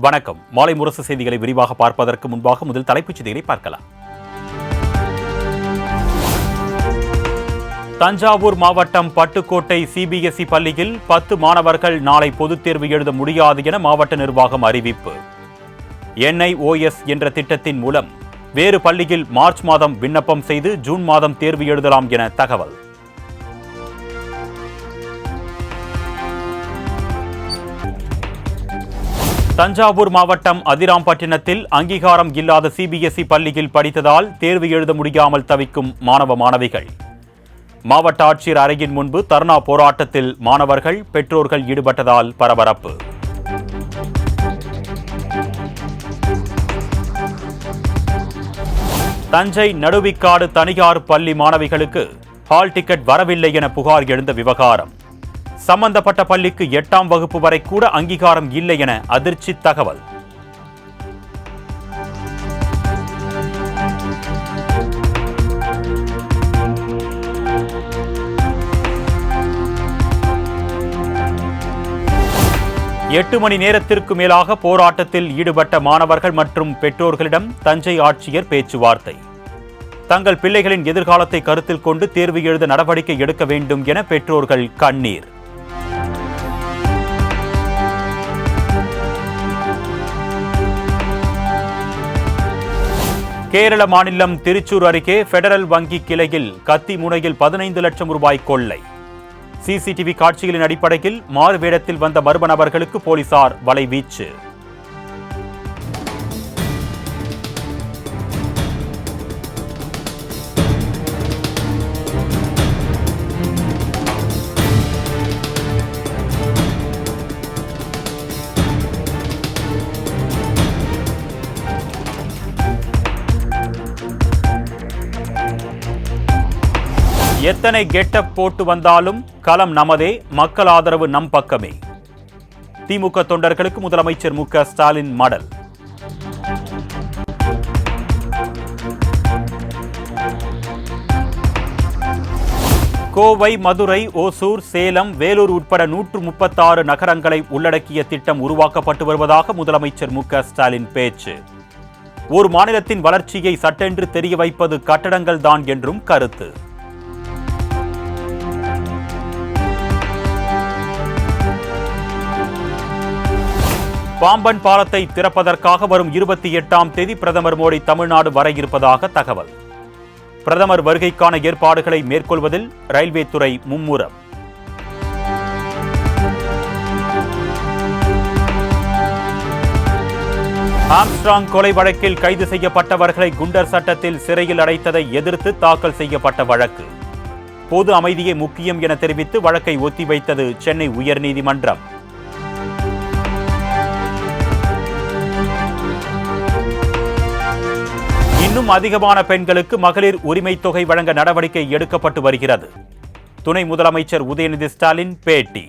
வணக்கம். மாலை முரசு செய்திகளை விரிவாக பார்ப்பதற்கு முன்பாக முதல் தலைப்புச் செய்திகளை பார்க்கலாம். தஞ்சாவூர் மாவட்டம் பட்டுக்கோட்டை சிபிஎஸ்இ பள்ளியில் 10 மாணவர்கள் நாளை பொதுத் தேர்வு எழுத முடியாது என மாவட்ட நிர்வாகம் அறிவிப்பு. NIOS என்ற திட்டத்தின் மூலம் வேறு பள்ளியில் மார்ச் மாதம் விண்ணப்பம் செய்து ஜூன் மாதம் தேர்வு எழுதலாம் என தகவல். தஞ்சாவூர் மாவட்டம் அதிராம்பட்டினத்தில் அங்கீகாரம் இல்லாத சிபிஎஸ்இ பள்ளியில் படித்ததால் தேர்வு எழுத முடியாமல் தவிக்கும் மாணவிகள். மாவட்ட ஆட்சியர் அறையின் முன்பு தர்ணா போராட்டத்தில் மாணவர்கள், பெற்றோர்கள் ஈடுபட்டதால் பரபரப்பு. தஞ்சை நடுவிக்காடு தனியார் பள்ளி மாணவிகளுக்கு ஹால் டிக்கெட் வரவில்லை என புகார் எழுந்த விவகாரம். சம்பந்தப்பட்ட பள்ளிக்கு 8ஆம் வகுப்பு வரை கூட அங்கீகாரம் இல்லை என அதிர்ச்சி தகவல். எட்டு மணி நேரத்திற்கு மேலாக போராட்டத்தில் ஈடுபட்ட மாணவர்கள் மற்றும் பெற்றோர்களிடம் தஞ்சை ஆட்சியர் பேச்சுவார்த்தை. தங்கள் பிள்ளைகளின் எதிர்காலத்தை கருத்தில் கொண்டு தேர்வு எழுத நடவடிக்கை எடுக்க வேண்டும் என பெற்றோர்கள் கண்ணீர். கேரள மாநிலம் திருச்சூர் அருகே பெடரல் வங்கி கிளையில் கத்தி முனையில் 15 லட்சம் ரூபாய் கொள்ளை. சிசிடிவி காட்சிகளின் அடிப்படையில் மாறு வேடத்தில் வந்த மர்ம நபர்களுக்கு போலீசார் வலைவீச்சு. எத்தனை கெட்டப் போட்டு வந்தாலும் களம் நமதே, மக்கள் ஆதரவு நம் பக்கமே. திமுக தொண்டர்களுக்கு முதலமைச்சர் மு.க. ஸ்டாலின் மடல். கோவை, மதுரை, ஓசூர், சேலம், வேலூர் உட்பட 136 நகரங்களை உள்ளடக்கிய திட்டம் உருவாக்கப்பட்டு வருவதாக முதலமைச்சர் மு.க. ஸ்டாலின் பேச்சு. ஒரு மாநிலத்தின் வளர்ச்சியை சட்டென்று தெரிய வைப்பது கட்டடங்கள் தான் என்றும் கருத்து. பாம்பன் பாலத்தை திறப்பதற்காக வரும் 28ஆம் தேதி பிரதமர் மோடி தமிழ்நாடு வர இருப்பதாக தகவல். பிரதமர் வருகைக்கான ஏற்பாடுகளை மேற்கொள்வதில் ரயில்வே துறை மும்முரம். ஆம்ஸ்ட்ராங் கொலை வழக்கில் கைது செய்யப்பட்டவர்களை குண்டர் சட்டத்தில் சிறையில் அடைத்ததை எதிர்த்து தாக்கல் செய்யப்பட்ட வழக்கு. பொது அமைதியே முக்கியம் என தெரிவித்து வழக்கை ஒத்திவைத்தது சென்னை உயர்நீதிமன்றம். இன்னும் அதிகமான பெண்களுக்கு மகளிர் உரிமை தொகை வழங்க நடவடிக்கை எடுக்கப்பட்டு வருகிறது. துணை முதலமைச்சர் உதயநிதி ஸ்டாலின் பேட்டி.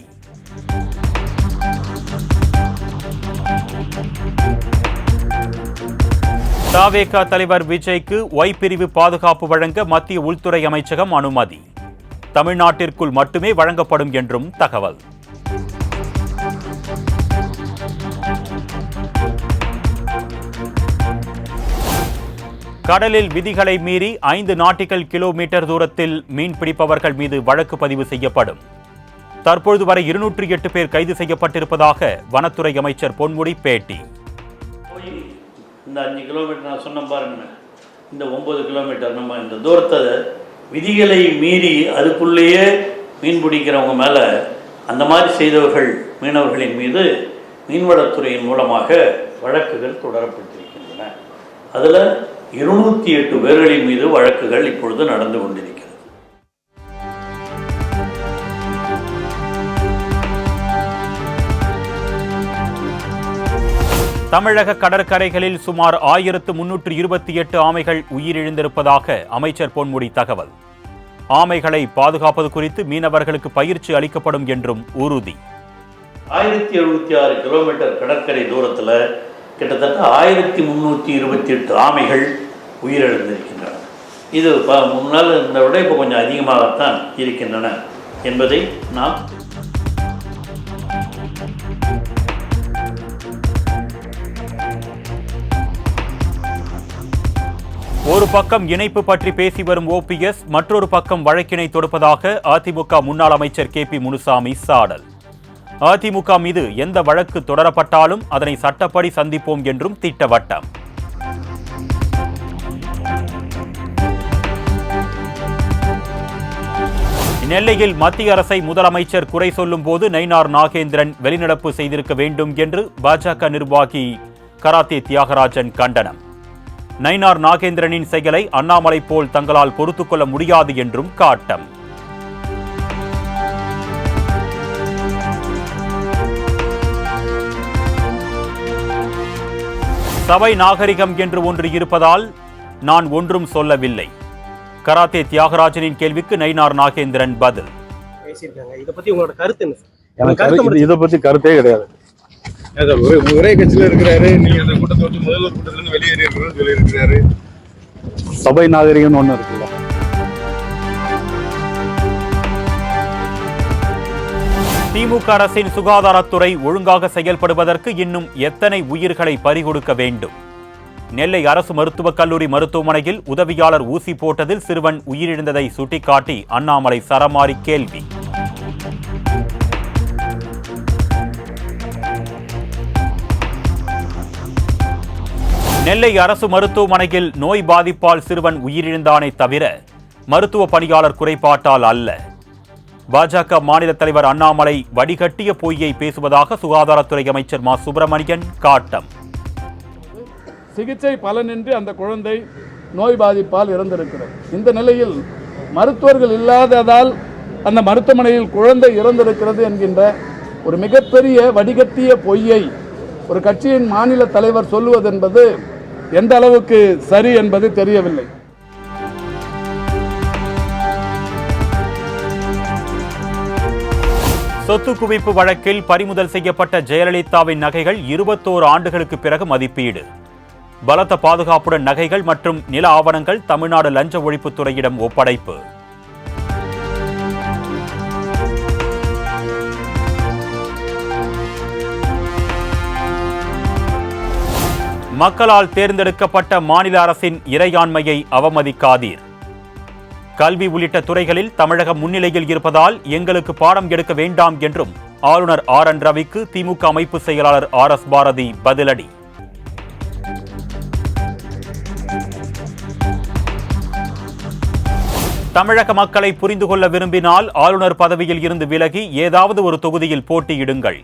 தவேக தலைவர் விஜய்க்கு ஒய் பிரிவு பாதுகாப்பு வழங்க மத்திய உள்துறை அமைச்சகம் அனுமதி. தமிழ்நாட்டிற்குள் மட்டுமே வழங்கப்படும் என்றும் தகவல். கடலில் விதிகளை மீறி 5 நாட்டிக்கல் கிலோமீட்டர் தூரத்தில் மீன் பிடிப்பவர்கள் மீது வழக்கு பதிவு செய்யப்படும். தற்பொழுது வரை 208 பேர் கைது செய்யப்பட்டிருப்பதாக வனத்துறை அமைச்சர் பொன்முடி பேட்டி. இந்த 5 கிலோமீட்டர் நான் சொன்ன பாருங்க, இந்த 9 கிலோமீட்டர் நம்ம இந்த தூரத்தை விதிகளை மீறி அதுக்குள்ளேயே மீன் பிடிக்கிறவங்க மேலே அந்த மாதிரி செய்தவர்கள் மீனவர்களின் மீது மீன்வளத்துறையின் மூலமாக வழக்குகள் தொடரப்பட்டிருக்கின்றன. அதில் 208 பேர்களின் மீது வழக்குகள் இப்பொழுது நடந்து கொண்டிருக்கிறது. தமிழக கடற்கரைகளில் சுமார் 1328 ஆமைகள் உயிரிழந்திருப்பதாக அமைச்சர் பொன்முடி தகவல். ஆமைகளை பாதுகாப்பது குறித்து மீனவர்களுக்கு பயிற்சி அளிக்கப்படும் என்றும் உறுதி. 1076 கிலோமீட்டர் கடற்கரை தூரத்தில் கிட்டத்தட்ட 1328 ஆமைகள் உயிரிழந்திருக்கின்றன. இது முன்னால் இருந்த விட இப்போ கொஞ்சம் அதிகமாகத்தான் இருக்கின்றன என்பதை நாம் ஒரு பக்கம் இணைப்பு பற்றி பேசி வரும் ஓபிஎஸ், மற்றொரு பக்கம் வழக்கினை தொடுப்பதாக அதிமுக முன்னாள் அமைச்சர் KP முனுசாமி சாடல். அதிமுக மீது எந்த வழக்கு தொடரப்பட்டாலும் அதனை சட்டப்படி சந்திப்போம் என்றும் திட்டவட்டம். நெல்லையில் மத்திய அரசை முதலமைச்சர் குறை சொல்லும் போது நயினார் நாகேந்திரன் வெளிநடப்பு செய்திருக்க வேண்டும் என்று பாஜக நிர்வாகி கராத்தே தியாகராஜன் கண்டனம். நயினார் நாகேந்திரனின் செயலை அண்ணாமலை போல் தங்களால் பொறுத்துக்கொள்ள முடியாது என்றும் காட்டம். சபை நாகரிகம் என்று ஒன்று இருப்பதால் நான் ஒன்றும் சொல்லவில்லை. கராத்தே தியாகராஜனின் கேள்விக்கு நயினார் நாகேந்திரன் பதில். இதை பத்தி உங்களோட கருத்து என்ன? இதை பத்தி கருத்தே கிடையாது. ஒரே கட்சியில இருக்கிறாரு, நீங்க அந்த கூட்டத்தை வந்து முதல்வர் கூட்டத்துல இருந்து வெளியேறியிருக்கிறாரு. சபை நாகரிகம் ஒண்ணு இருக்குல்ல. திமுக அரசின் சுகாதாரத்துறை ஒழுங்காக செயல்படுவதற்கு இன்னும் எத்தனை உயிர்களை பறிகொடுக்க வேண்டும்? நெல்லை அரசு மருத்துவக் கல்லூரி மருத்துவமனையில் உதவியாளர் ஊசி போட்டதில் சிறுவன் உயிரிழந்ததை சுட்டிக்காட்டி அண்ணாமலை சரமாரி கேள்வி. நெல்லை அரசு மருத்துவமனையில் நோய் பாதிப்பால் சிறுவன் உயிரிழந்தானே தவிர மருத்துவ பணியாளர் குறைபாட்டால் அல்ல. பாஜக மாநில தலைவர் அண்ணாமலை வடிகட்டிய பொய்யை பேசுவதாக சுகாதாரத்துறை அமைச்சர் மா சுப்பிரமணியன் காட்டம். சிகிச்சை பலனின்றி அந்த குழந்தை நோய் பாதிப்பால் இறந்திருக்கிறது. இந்த நிலையில் மருத்துவர்கள் இல்லாததால் அந்த மருத்துவமனையில் குழந்தை இறந்திருக்கிறது என்கின்ற ஒரு மிகப்பெரிய வடிகட்டிய பொய்யை ஒரு கட்சியின் மாநில தலைவர் சொல்லுவது என்பது எந்த அளவுக்கு சரி என்பது தெரியவில்லை. சொத்து குவிப்பு வழக்கில் பறிமுதல் செய்யப்பட்ட ஜெயலலிதாவின் நகைகள் 21 ஆண்டுகளுக்கு பிறகு மதிப்பீடு. பலத்த பாதுகாப்புடன் நகைகள் மற்றும் நில ஆவணங்கள் தமிழ்நாடு லஞ்ச ஒழிப்புத்துறையிடம் ஒப்படைப்பு. மக்களால் தேர்ந்தெடுக்கப்பட்ட மாநில அரசின் இறையாண்மையை அவமதிக்காதீர். கல்வி உள்ளிட்ட துறைகளில் தமிழகம் முன்னிலையில் இருப்பதால் எங்களுக்கு பாடம் எடுக்க வேண்டாம் என்றும் ஆளுநர் RN ரவிக்கு திமுக அமைப்பு செயலாளர் RS பாரதி பதிலடி. தமிழக மக்களை புரிந்து கொள்ள விரும்பினால் ஆளுநர் பதவியில் இருந்து விலகி ஏதாவது ஒரு தொகுதியில் போட்டியிடுங்கள்.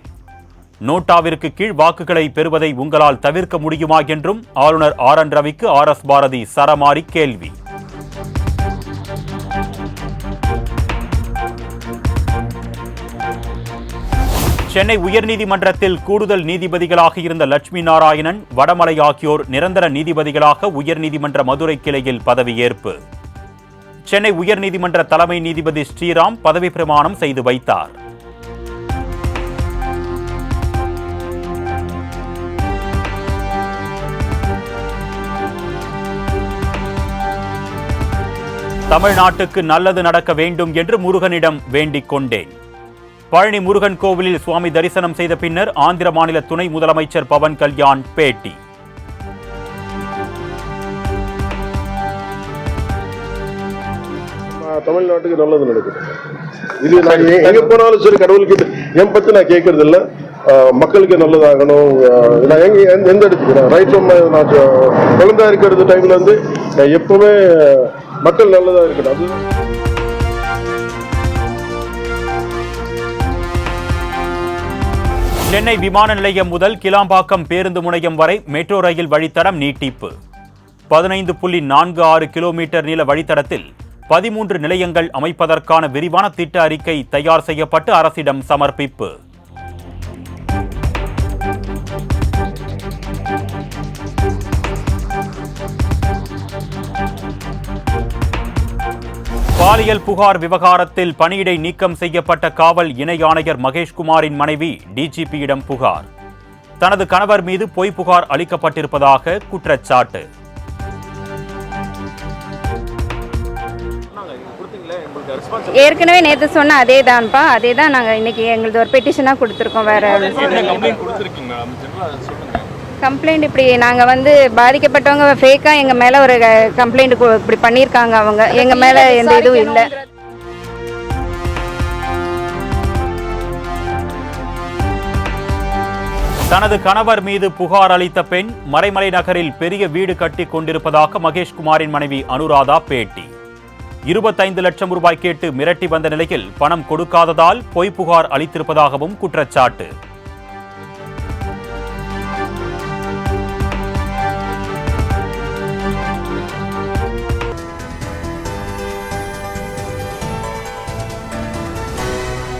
நோட்டாவிற்கு கீழ் வாக்குகளை பெறுவதை உங்களால் தவிர்க்க முடியுமா என்றும் ஆளுநர் RN ரவிக்கு RS பாரதி சரமாரி கேள்வி. சென்னை உயர்நீதிமன்றத்தில் கூடுதல் நீதிபதிகளாக இருந்த லட்சுமி நாராயணன், வடமலை ஆகியோர் நிரந்தர நீதிபதிகளாக உயர்நீதிமன்ற மதுரை கிளையில் பதவியேற்பு. சென்னை உயர்நீதிமன்ற தலைமை நீதிபதி ஸ்ரீராம் பதவி பிரமாணம் செய்து வைத்தார். தமிழ்நாட்டுக்கு நல்லது நடக்க வேண்டும் என்று முருகனிடம் வேண்டிக் கொண்டேன். பழனி முருகன் கோவிலில் சுவாமி தரிசனம் செய்த பின்னர் ஆந்திர மாநில துணை முதலமைச்சர் பவன் கல்யாண் பேட்டி. தமிழ்நாட்டுக்கு நல்லது நடக்குது. இது நான் எங்க போனாலும் சரி, கடவுள்கிட்ட என் பத்தி நான் கேட்கறது இல்லை. மக்களுக்கு நல்லதாகணும். நான் எந்த இடத்துக்கு நான் ரைட் ஃப்ரம் நான் குழந்தை இருக்கிறது டைம்ல இருந்து எப்பவுமே மக்கள் நல்லதா இருக்கணும். அது சென்னை விமான நிலையம் முதல் கிளாம்பாக்கம் பேருந்து முனையம் வரை மெட்ரோ ரயில் வழித்தடம் நீட்டிப்பு. 15.46 கிலோமீட்டர் நீள வழித்தடத்தில் 13 நிலையங்கள் அமைப்பதற்கான விரிவான திட்ட அறிக்கை தயார் செய்யப்பட்டு அரசிடம் சமர்ப்பிப்பு. பாலியல் புகார் விவகாரத்தில் பணியிடை நீக்கம் செய்யப்பட்ட காவல் இணை ஆணையர் மகேஷ்குமாரின் மனைவி டிஜிபியிடம் புகார். தனது கணவர் மீது பொய் புகார் அளிக்கப்பட்டிருப்பதாக குற்றச்சாட்டு. ஏற்கனவே நேற்று சொன்ன அதே தான்ப்பா, அதே தான் நாங்கள் இன்னைக்கு எங்களுக்கு ஒரு பெட்டிஷனாக கொடுத்துருக்கோம். வேற கம்ப்ளைண்ட் இப்படி நாங்கள் வந்து பாதிக்கப்பட்டவங்க ஃபேக்காக எங்கள் மேலே ஒரு கம்ப்ளைண்ட் இப்படி பண்ணியிருக்காங்க. அவங்க எங்கள் மேலே எந்த இதுவும் இல்லை. தனது கணவர் மீது புகார் அளித்த பெண் மறைமலை நகரில் பெரிய வீடு கட்டி கொண்டிருப்பதாக மகேஷ்குமாரின் மனைவி அனுராதா பேட்டி. 25 லட்சம் ரூபாய் கேட்டு மிரட்டி வந்த நிலையில் பணம் கொடுக்காததால் பொய் புகார் அளித்திருப்பதாகவும் குற்றச்சாட்டு.